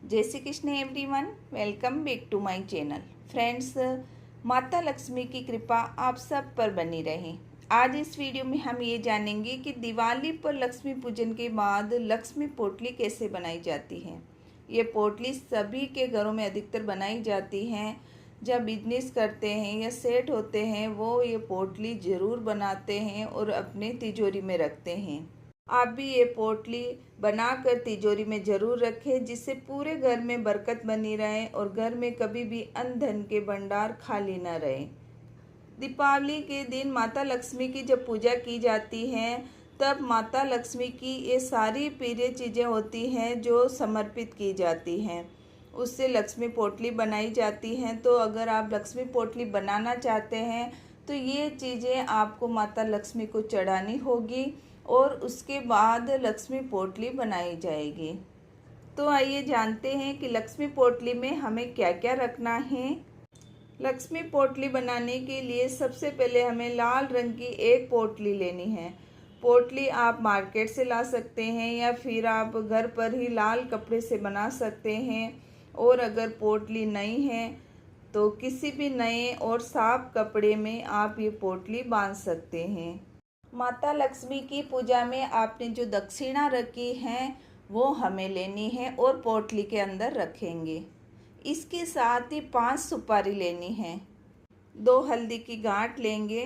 जय Shri Krishna everyone, welcome back to my channel. Friends, माता लक्ष्मी की कृपा आप सब पर बनी रहे। आज इस वीडियो में हम ये जानेंगे कि दिवाली पर लक्ष्मी पूजन के बाद लक्ष्मी पोटली कैसे बनाई जाती है। ये पोटली सभी के घरों में अधिकतर बनाई जाती हैं। जब बिजनेस करते हैं या सेट होते हैं वो ये पोटली ज़रूर बनाते हैं और अपने तिजोरी में रखते हैं। आप भी ये पोटली बनाकर तिजोरी में ज़रूर रखें, जिससे पूरे घर में बरकत बनी रहे और घर में कभी भी अन्न धन के भंडार खाली न रहे। दीपावली के दिन माता लक्ष्मी की जब पूजा की जाती है तब माता लक्ष्मी की ये सारी प्रिय चीज़ें होती हैं जो समर्पित की जाती हैं। उससे लक्ष्मी पोटली बनाई जाती हैं। तो अगर आप लक्ष्मी पोटली बनाना चाहते हैं तो ये चीज़ें आपको माता लक्ष्मी को चढ़ानी होगी और उसके बाद लक्ष्मी पोटली बनाई जाएगी। तो आइए जानते हैं कि लक्ष्मी पोटली में हमें क्या क्या रखना है। लक्ष्मी पोटली बनाने के लिए सबसे पहले हमें लाल रंग की एक पोटली लेनी है। पोटली आप मार्केट से ला सकते हैं या फिर आप घर पर ही लाल कपड़े से बना सकते हैं। और अगर पोटली नई है तो किसी भी नए और साफ कपड़े में आप ये पोटली बांध सकते हैं। माता लक्ष्मी की पूजा में आपने जो दक्षिणा रखी है वो हमें लेनी है और पोटली के अंदर रखेंगे। इसके साथ ही 5 सुपारी लेनी है। 2 हल्दी की गांठ लेंगे।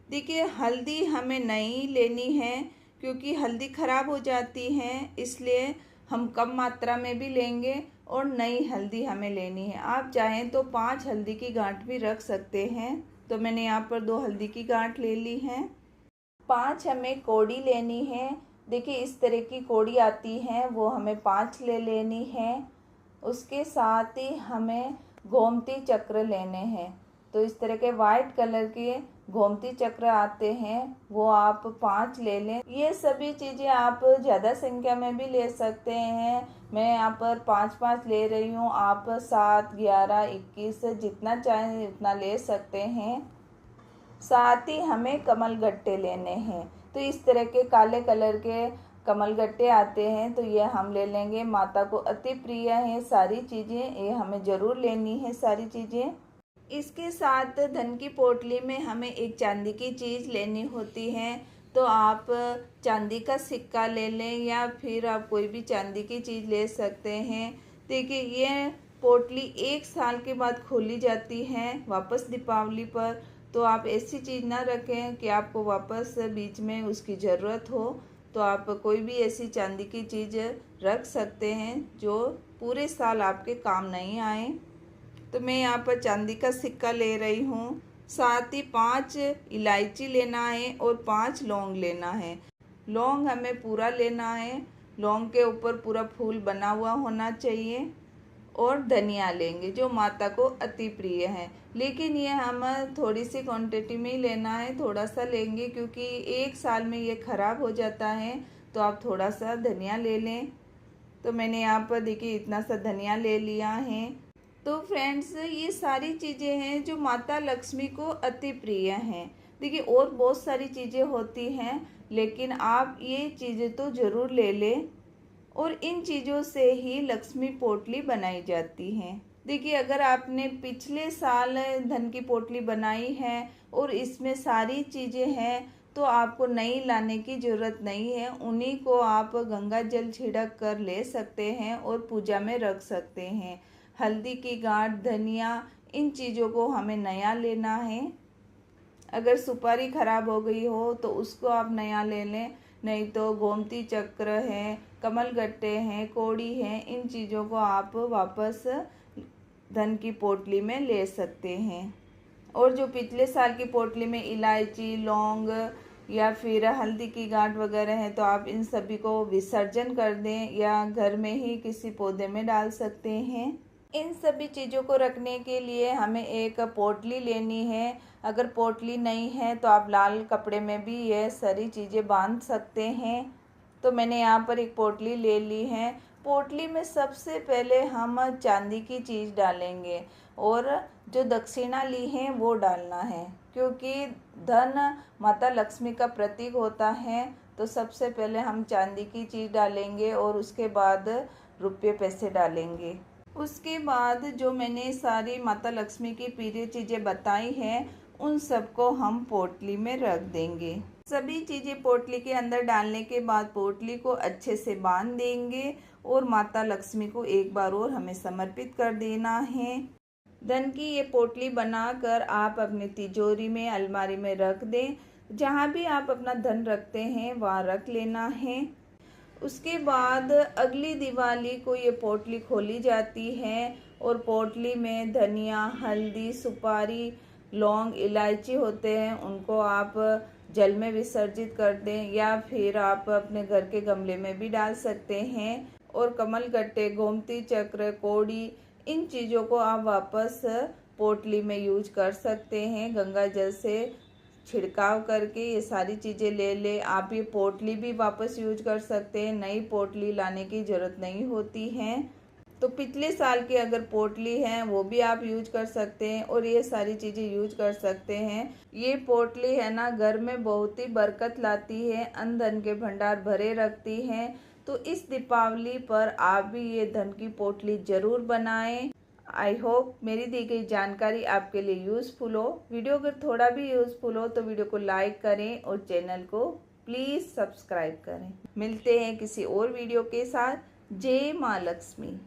देखिए, हल्दी हमें नई लेनी है क्योंकि हल्दी खराब हो जाती है, इसलिए हम कम मात्रा में भी लेंगे और नई हल्दी हमें लेनी है। आप चाहें तो 5 हल्दी की गांठ भी रख सकते हैं। तो मैंने यहाँ पर 2 हल्दी की गांठ ले ली है। 5 हमें कौड़ी लेनी है। देखिए, इस तरह की कौड़ी आती है, वो हमें 5 ले लेनी है। उसके साथ ही हमें गोमती चक्र लेने हैं। तो इस तरह के वाइट कलर के गोमती चक्र आते हैं, वो आप 5 ले लें। ये सभी चीज़ें आप ज़्यादा संख्या में भी ले सकते हैं। मैं यहाँ पर 5-5 ले रही हूँ। आप 7, 11, 21 जितना चाहें उतना ले सकते हैं। साथ ही हमें कमल गट्टे लेने हैं। तो इस तरह के काले कलर के कमल गट्टे आते हैं, तो ये हम ले लेंगे। माता को अति प्रिय है सारी चीज़ें, ये हमें ज़रूर लेनी है सारी चीज़ें। इसके साथ धन की पोटली में हमें एक चांदी की चीज़ लेनी होती है। तो आप चांदी का सिक्का ले लें या फिर आप कोई भी चांदी की चीज़ ले सकते हैं। देखिए, ये पोटली 1 साल के बाद खोली जाती है वापस दीपावली पर। तो आप ऐसी चीज़ ना रखें कि आपको वापस बीच में उसकी ज़रूरत हो। तो आप कोई भी ऐसी चांदी की चीज़ रख सकते हैं जो पूरे साल आपके काम नहीं आए। तो मैं यहाँ पर चांदी का सिक्का ले रही हूँ। साथ ही 5 इलायची लेना है और 5 लौंग लेना है। लौंग हमें पूरा लेना है। लौंग के ऊपर पूरा फूल बना हुआ होना चाहिए। और धनिया लेंगे जो माता को अति प्रिय है, लेकिन ये हम थोड़ी सी क्वांटिटी में ही लेना है। थोड़ा सा लेंगे क्योंकि 1 साल में ये ख़राब हो जाता है। तो आप थोड़ा सा धनिया ले लें। तो मैंने यहाँ पर देखिए इतना सा धनिया ले लिया है। तो फ्रेंड्स, ये सारी चीज़ें हैं जो माता लक्ष्मी को अति प्रिय हैं। देखिए, और बहुत सारी चीज़ें होती हैं, लेकिन आप ये चीज़ें तो ज़रूर ले लें। और इन चीज़ों से ही लक्ष्मी पोटली बनाई जाती है। देखिए, अगर आपने पिछले साल धन की पोटली बनाई है और इसमें सारी चीज़ें हैं तो आपको नई लाने की ज़रूरत नहीं है। उन्हीं को आप गंगा जल छिड़क कर ले सकते हैं और पूजा में रख सकते हैं। हल्दी की गांठ, धनिया, इन चीज़ों को हमें नया लेना है। अगर सुपारी ख़राब हो गई हो तो उसको आप नया ले लें, नहीं तो गोमती चक्र है, कमल गट्टे हैं, कौड़ी हैं, इन चीज़ों को आप वापस धन की पोटली में ले सकते हैं। और जो पिछले साल की पोटली में इलायची, लौंग या फिर हल्दी की गांठ वगैरह है तो आप इन सभी को विसर्जन कर दें या घर में ही किसी पौधे में डाल सकते हैं। इन सभी चीज़ों को रखने के लिए हमें एक पोटली लेनी है। अगर पोटली नहीं है तो आप लाल कपड़े में भी ये सारी चीज़ें बांध सकते हैं। तो मैंने यहाँ पर एक पोटली ले ली है। पोटली में सबसे पहले हम चांदी की चीज़ डालेंगे और जो दक्षिणा ली है वो डालना है, क्योंकि धन माता लक्ष्मी का प्रतीक होता है। तो सबसे पहले हम चांदी की चीज़ डालेंगे और उसके बाद रुपये पैसे डालेंगे। उसके बाद जो मैंने सारी माता लक्ष्मी की प्रिय चीज़ें बताई हैं उन सबको हम पोटली में रख देंगे। सभी चीज़ें पोटली के अंदर डालने के बाद पोटली को अच्छे से बांध देंगे और माता लक्ष्मी को एक बार और हमें समर्पित कर देना है। धन की ये पोटली बनाकर आप अपनी तिजोरी में, अलमारी में रख दें। जहाँ भी आप अपना धन रखते हैं वहाँ रख लेना है। उसके बाद अगली दिवाली को ये पोटली खोली जाती है और पोटली में धनिया, हल्दी, सुपारी, लौंग, इलायची होते हैं, उनको आप जल में विसर्जित कर दें या फिर आप अपने घर के गमले में भी डाल सकते हैं। और कमल गट्टे, गोमती चक्र, कौड़ी, इन चीज़ों को आप वापस पोटली में यूज कर सकते हैं। गंगा जल से छिड़काव करके ये सारी चीज़ें ले ले। आप ये पोटली भी वापस यूज कर सकते हैं, नई पोटली लाने की ज़रूरत नहीं होती है। तो पिछले साल की अगर पोटली है वो भी आप यूज कर सकते हैं और ये सारी चीज़ें यूज कर सकते हैं। ये पोटली है ना, घर में बहुत ही बरकत लाती है, अन्न धन के भंडार भरे रखती हैं। तो इस दीपावली पर आप भी ये धन की पोटली ज़रूर बनाएं। आई होप मेरी दी गई जानकारी आपके लिए यूज़फुल हो। वीडियो अगर थोड़ा भी यूज़फुल हो तो वीडियो को लाइक करें और चैनल को प्लीज़ सब्सक्राइब करें। मिलते हैं किसी और वीडियो के साथ। जय माँ लक्ष्मी।